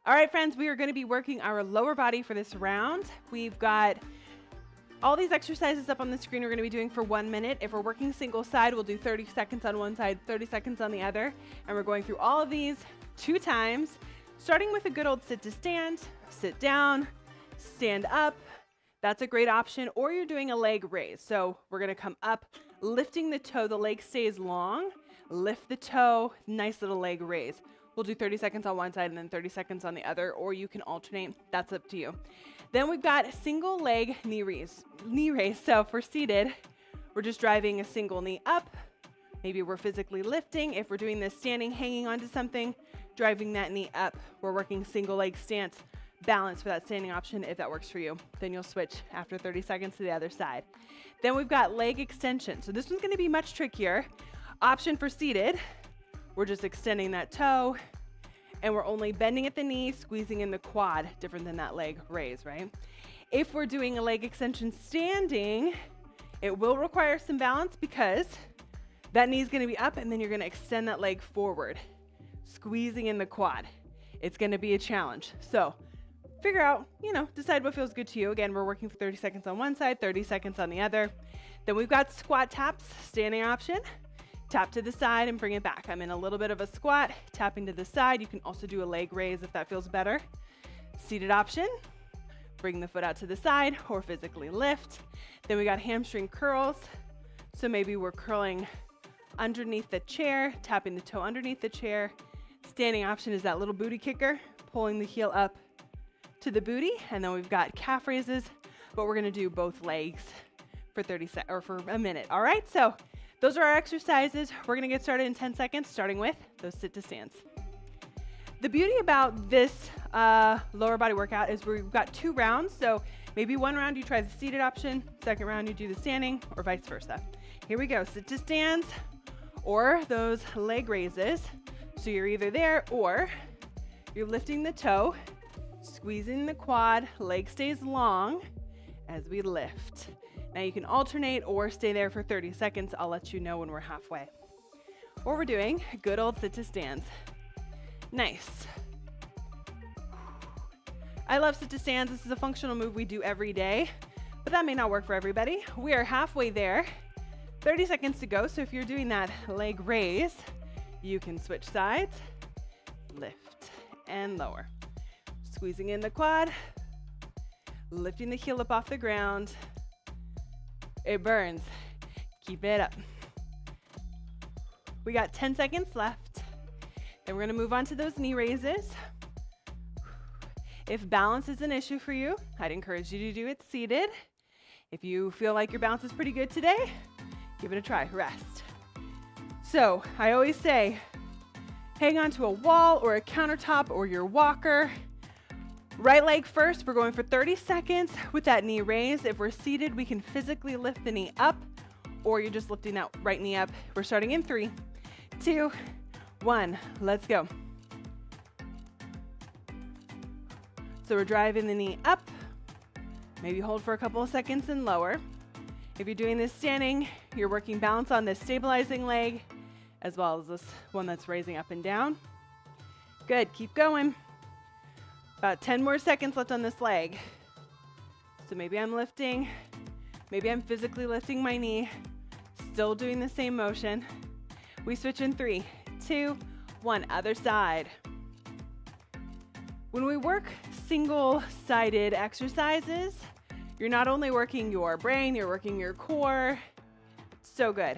All right, friends, we are going to be working our lower body for this round. We've got all these exercises up on the screen we're going to be doing for 1 minute. If we're working single side, we'll do 30 seconds on one side, 30 seconds on the other. And we're going through all of these 2 times, starting with a good old sit to stand, sit down, stand up. That's a great option. Or you're doing a leg raise. So we're going to come up, lifting the toe. The leg stays long. Lift the toe, nice little leg raise. We'll do 30 seconds on one side and then 30 seconds on the other, or you can alternate. That's up to you. Then we've got a single leg knee raise. So if we're seated, we're just driving a single knee up. Maybe we're physically lifting. If we're doing this standing, hanging onto something, driving that knee up. We're working single leg stance, balance for that standing option if that works for you. Then you'll switch after 30 seconds to the other side. Then we've got leg extension. So this one's going to be much trickier. Option for seated. We're just extending that toe and we're only bending at the knee, squeezing in the quad, different than that leg raise, right? If we're doing a leg extension standing, it will require some balance because that knee is going to be up and then you're going to extend that leg forward, squeezing in the quad. It's going to be a challenge. So figure out, decide what feels good to you. Again, we're working for 30 seconds on one side, 30 seconds on the other. Then we've got squat taps, standing option. Tap to the side and bring it back. I'm in a little bit of a squat, tapping to the side. You can also do a leg raise if that feels better. Seated option, bring the foot out to the side or physically lift. Then we got hamstring curls. So maybe we're curling underneath the chair, tapping the toe underneath the chair. Standing option is that little booty kicker, pulling the heel up to the booty. And then we've got calf raises, but we're gonna do both legs for for a minute. All right, so those are our exercises. We're gonna get started in 10 seconds, starting with those sit to stands. The beauty about this lower body workout is we've got 2 rounds. So maybe one round you try the seated option, second round you do the standing, or vice versa. Here we go, sit to stands or those leg raises. So you're either there or you're lifting the toe, squeezing the quad, leg stays long as we lift. Now you can alternate or stay there for 30 seconds. I'll let you know when we're halfway. Or we're doing good old sit to stands. Nice. I love sit to stands. This is a functional move we do every day, but that may not work for everybody. We are halfway there. 30 seconds to go. So if you're doing that leg raise, you can switch sides, lift and lower. Squeezing in the quad, lifting the heel up off the ground. It burns. Keep it up. We got 10 seconds left. Then we're going to move on to those knee raises. If balance is an issue for you, I'd encourage you to do it seated. If you feel like your balance is pretty good today, give it a try. Rest. So I always say, hang on to a wall or a countertop or your walker. Right leg first, we're going for 30 seconds with that knee raise. If we're seated, we can physically lift the knee up, or you're just lifting that right knee up. We're starting in 3, 2, 1, let's go. So we're driving the knee up, maybe hold for a couple of seconds and lower. If you're doing this standing, you're working balance on this stabilizing leg, as well as this one that's raising up and down. Good, keep going. About 10 more seconds left on this leg. So maybe I'm lifting, maybe I'm physically lifting my knee, still doing the same motion. We switch in 3, 2, 1, other side. When we work single-sided exercises, you're not only working your brain, you're working your core. So good.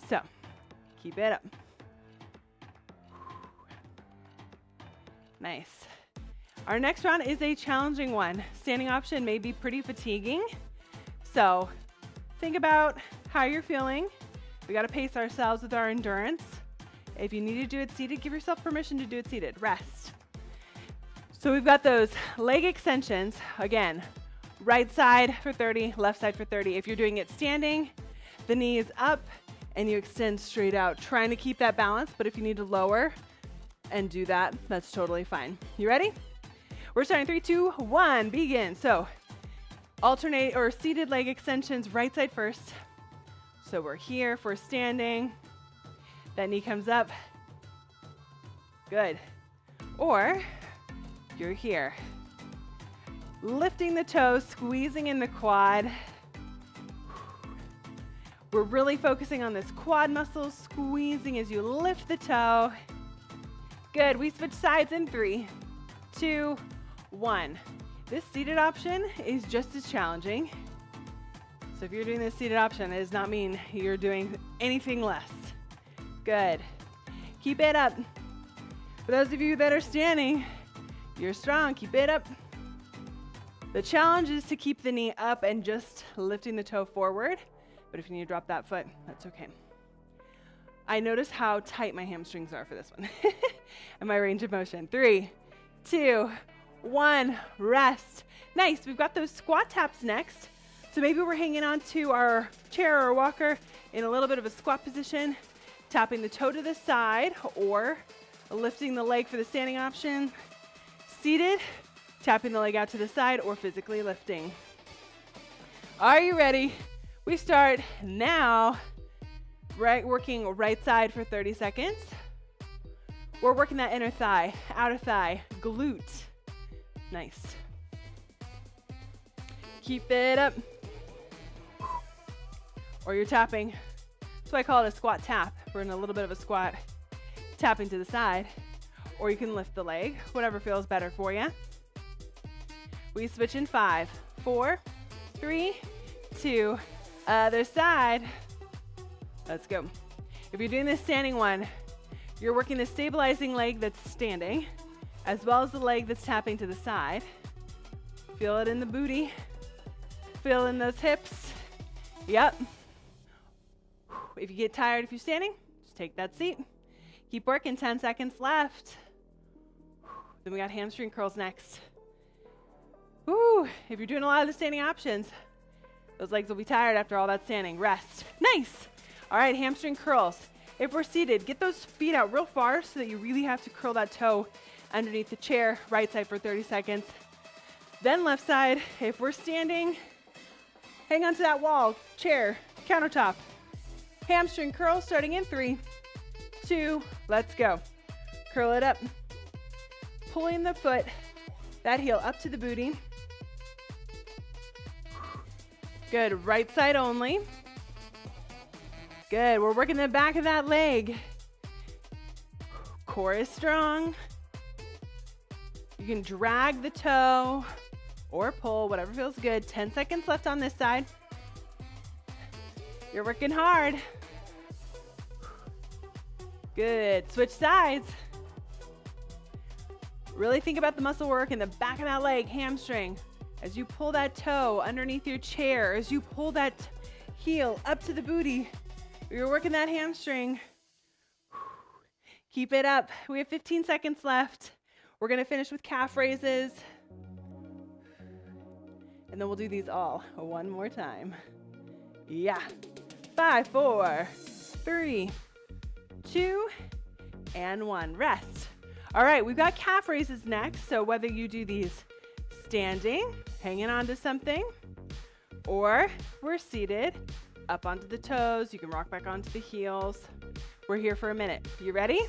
So keep it up. Nice. Our next round is a challenging one. Standing option may be pretty fatiguing. So think about how you're feeling. We got to pace ourselves with our endurance. If you need to do it seated, give yourself permission to do it seated. Rest. So we've got those leg extensions. Again, right side for 30, left side for 30. If you're doing it standing, the knee is up and you extend straight out, trying to keep that balance. But if you need to lower and do that, that's totally fine. You ready? We're starting 3, 2, 1, begin. So alternate or seated leg extensions, right side first. So we're here for standing. That knee comes up. Good. Or you're here. Lifting the toes, squeezing in the quad. We're really focusing on this quad muscle, squeezing as you lift the toe. Good, we switch sides in 3, 2, 1. This seated option is just as challenging. So if you're doing this seated option, it does not mean you're doing anything less. Good. Keep it up. For those of you that are standing, you're strong, keep it up. The challenge is to keep the knee up and just lifting the toe forward. But if you need to drop that foot, that's okay. I notice how tight my hamstrings are for this one. And my range of motion. 3, 2, 1, rest. Nice, we've got those squat taps next. So maybe we're hanging on to our chair or walker in a little bit of a squat position, tapping the toe to the side or lifting the leg for the standing option. Seated, tapping the leg out to the side or physically lifting. Are you ready? We start now, working right side for 30 seconds. We're working that inner thigh, outer thigh, glute. Nice. Keep it up. Or you're tapping. That's why I call it a squat tap. We're in a little bit of a squat, tapping to the side. Or you can lift the leg, whatever feels better for you. We switch in 5, 4, 3, 2, other side. Let's go. If you're doing this standing one, you're working the stabilizing leg that's standing, as well as the leg that's tapping to the side. Feel it in the booty. Feel in those hips. Yep. If you get tired if you're standing, just take that seat. Keep working, 10 seconds left. Then we got hamstring curls next. Woo, if you're doing a lot of the standing options, those legs will be tired after all that standing. Rest. Nice. All right, hamstring curls. If we're seated, get those feet out real far so that you really have to curl that toe underneath the chair, right side for 30 seconds. Then left side, if we're standing, hang on to that wall, chair, countertop. Hamstring curls starting in 3, 2, let's go. Curl it up. Pulling the foot, that heel up to the booty. Good, right side only. Good, we're working the back of that leg. Core is strong. You can drag the toe or pull, whatever feels good. 10 seconds left on this side. You're working hard. Good, switch sides. Really think about the muscle work in the back of that leg, hamstring. As you pull that toe underneath your chair, as you pull that heel up to the booty, you're working that hamstring. Keep it up. We have 15 seconds left. We're gonna finish with calf raises. And then we'll do these all one more time. Yeah. 5, 4, 3, 2, and 1. Rest. All right, we've got calf raises next. So whether you do these standing, hanging onto something, or we're seated, up onto the toes. You can rock back onto the heels. We're here for a minute. You ready?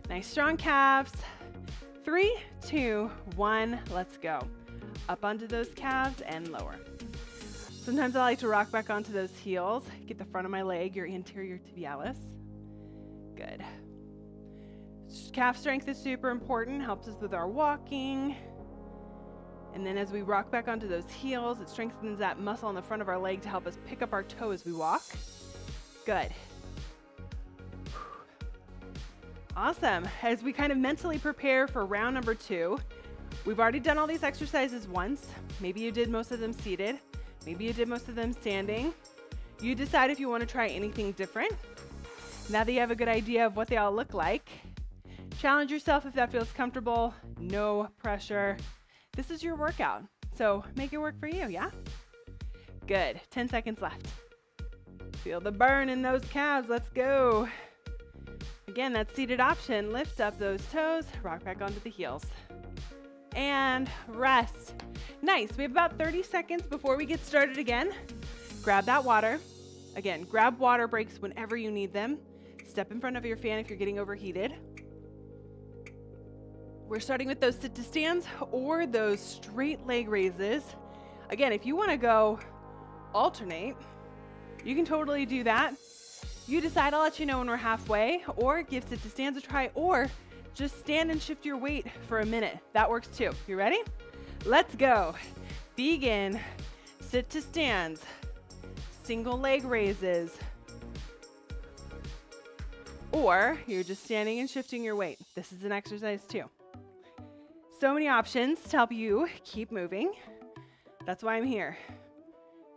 Nice strong calves. 3, 2, 1, let's go. Up onto those calves and lower. Sometimes I like to rock back onto those heels. Get the front of my leg, your anterior tibialis. Good. Calf strength is super important, helps us with our walking. And then as we rock back onto those heels, it strengthens that muscle on the front of our leg to help us pick up our toe as we walk. Good. Awesome. As we kind of mentally prepare for round number 2, we've already done all these exercises once. Maybe you did most of them seated. Maybe you did most of them standing. You decide if you want to try anything different. Now that you have a good idea of what they all look like, challenge yourself if that feels comfortable. No pressure. This is your workout, so make it work for you, yeah? Good, 10 seconds left. Feel the burn in those calves, let's go. Again, that seated option, lift up those toes, rock back onto the heels. And rest. Nice, we have about 30 seconds before we get started again. Grab that water. Again, grab water breaks whenever you need them. Step in front of your fan if you're getting overheated. We're starting with those sit to stands or those straight leg raises. Again, if you want to go alternate, you can totally do that. You decide, I'll let you know when we're halfway, or give sit to stands a try, or just stand and shift your weight for a minute. That works too. You ready? Let's go. Begin. Sit to stands, single leg raises, or you're just standing and shifting your weight. This is an exercise too. So many options to help you keep moving. That's why I'm here.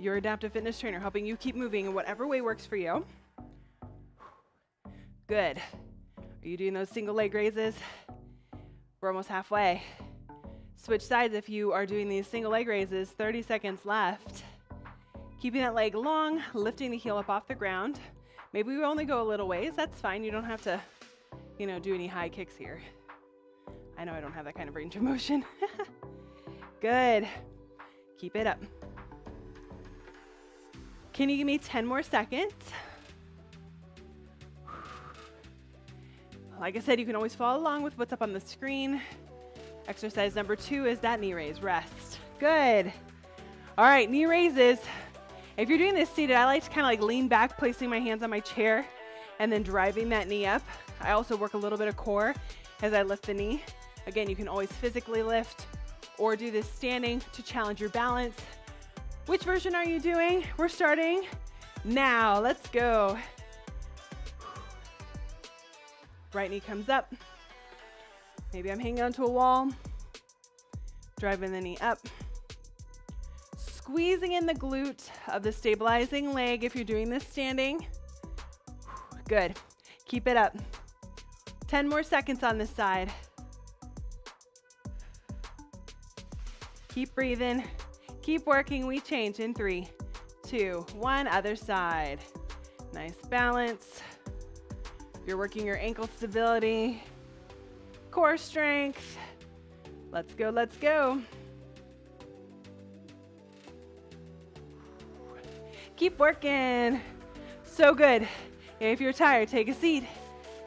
Your adaptive fitness trainer, helping you keep moving in whatever way works for you. Good. Are you doing those single leg raises? We're almost halfway. Switch sides if you are doing these single leg raises. 30 seconds left. Keeping that leg long, lifting the heel up off the ground. Maybe we only go a little ways. That's fine. You don't have to, do any high kicks here. I know I don't have that kind of range of motion. Good. Keep it up. Can you give me 10 more seconds? Like I said, you can always follow along with what's up on the screen. Exercise number 2 is that knee raise, rest. Good. All right, knee raises. If you're doing this seated, I like to kind of like lean back, placing my hands on my chair and then driving that knee up. I also work a little bit of core as I lift the knee. Again, you can always physically lift or do this standing to challenge your balance. Which version are you doing? We're starting now. Let's go. Right knee comes up. Maybe I'm hanging onto a wall. Driving the knee up. Squeezing in the glute of the stabilizing leg if you're doing this standing. Good. Keep it up. 10 more seconds on this side. Keep breathing. Keep working. We change in 3, 2, 1. Other side. Nice balance. You're working your ankle stability, core strength. Let's go, let's go. Keep working. So good. If you're tired, take a seat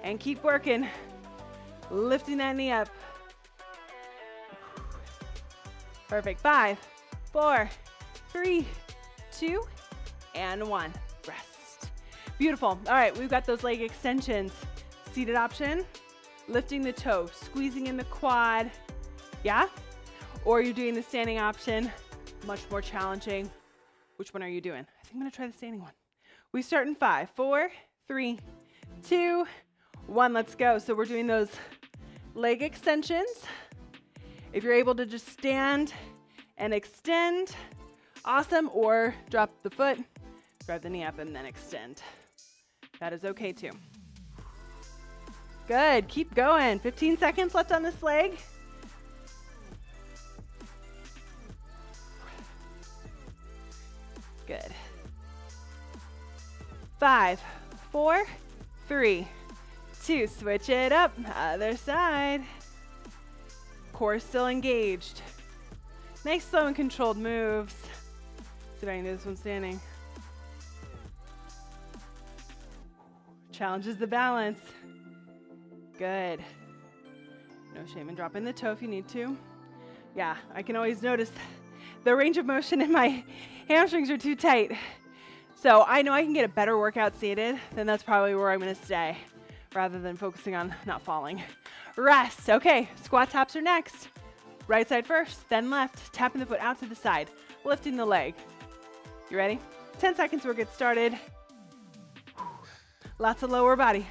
and keep working. Lifting that knee up. Perfect. 5, 4, 3, 2, and 1. Rest. Beautiful. All right, we've got those leg extensions. Seated option, lifting the toe, squeezing in the quad. Yeah? Or you're doing the standing option, much more challenging. Which one are you doing? I think I'm gonna try the standing one. We start in 5, 4, 3, 2, 1. Let's go. So we're doing those leg extensions. If you're able to just stand and extend, awesome. Or drop the foot, drive the knee up, and then extend. That is okay too. Good. Keep going. 15 seconds left on this leg. Good. 5, 4, 3, 2. Switch it up. Other side. Core still engaged. Nice, slow, and controlled moves. See if I can do this one standing. Challenges the balance. Good. No shame in dropping the toe if you need to. Yeah, I can always notice the range of motion in my hamstrings are too tight. So I know I can get a better workout seated, then that's probably where I'm gonna stay rather than focusing on not falling. Rest. Okay, squat taps are next. Right side first, then left, tapping the foot out to the side, lifting the leg. You ready? 10 seconds, we'll get started. Lots of lower body.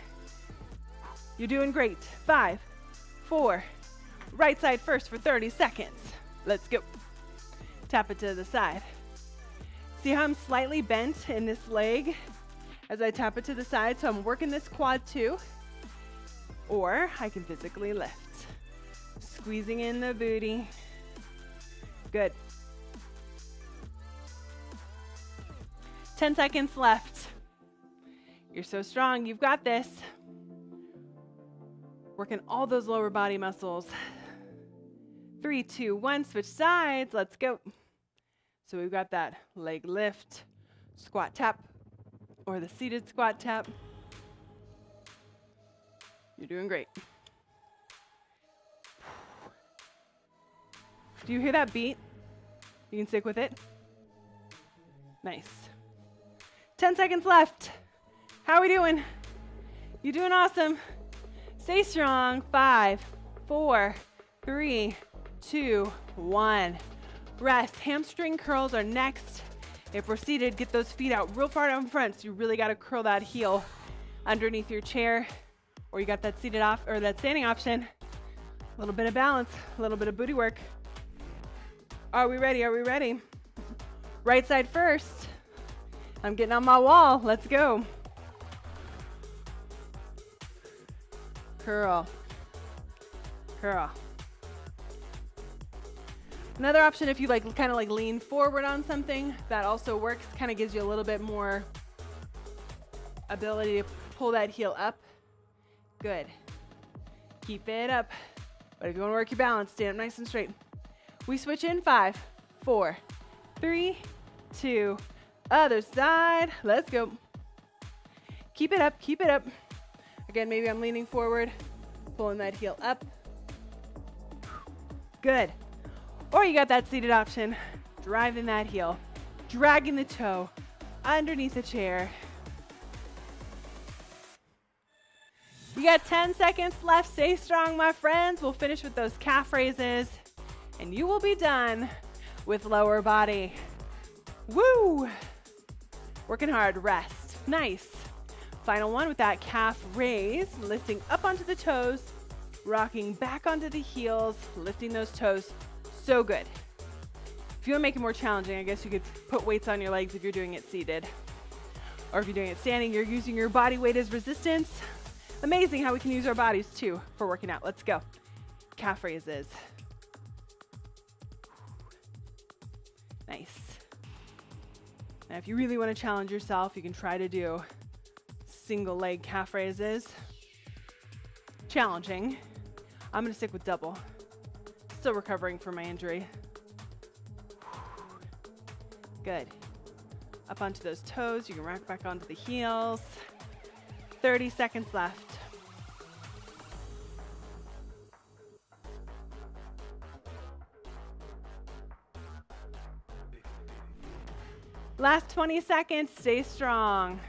You're doing great. 5, 4, right side first for 30 seconds. Let's go. Tap it to the side. See how I'm slightly bent in this leg as I tap it to the side? So I'm working this quad too. Or I can physically lift. Squeezing in the booty. Good. 10 seconds left. You're so strong. You've got this. Working all those lower body muscles. 3, 2, 1. Switch sides. Let's go. So we've got that leg lift, squat tap, or the seated squat tap. You're doing great. Do you hear that beat? You can stick with it. Nice. 10 seconds left. How are we doing? You're doing awesome. Stay strong. 5, 4, 3, 2, 1. Rest. Hamstring curls are next. If we're seated, get those feet out real far down front. So you really got to curl that heel underneath your chair, or you got that seated off or that standing option. A little bit of balance, a little bit of booty work. Are we ready? Are we ready? Right side first. I'm getting on my wall. Let's go. Curl. Curl. Another option, if you like kind of like lean forward on something, that also works. Kind of gives you a little bit more ability to pull that heel up. Good. Keep it up. But if you want to work your balance, stand up nice and straight. We switch in 5, 4, 3, 2, other side. Let's go. Keep it up, keep it up. Again, maybe I'm leaning forward, pulling that heel up. Good. Or you got that seated option, driving that heel, dragging the toe underneath the chair. You got 10 seconds left. Stay strong, my friends. We'll finish with those calf raises, and you will be done with lower body. Woo! Working hard, rest. Nice. Final one with that calf raise, lifting up onto the toes, rocking back onto the heels, lifting those toes. So good. If you want to make it more challenging, I guess you could put weights on your legs if you're doing it seated. Or if you're doing it standing, you're using your body weight as resistance. Amazing how we can use our bodies too for working out. Let's go. Calf raises. Nice. Now, if you really want to challenge yourself, you can try to do single leg calf raises. Challenging. I'm going to stick with double. Still recovering from my injury. Good. Up onto those toes. You can rock back onto the heels. 30 seconds left. Last 20 seconds. Stay strong.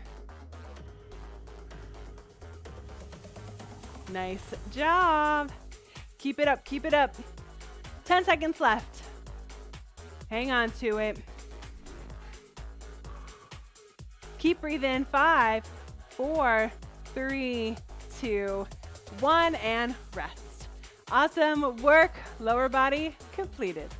Nice job. Keep it up. Keep it up. 10 seconds left. Hang on to it. Keep breathing. 5, 4, 3, 2, 1, and rest. Awesome work. Lower body completed.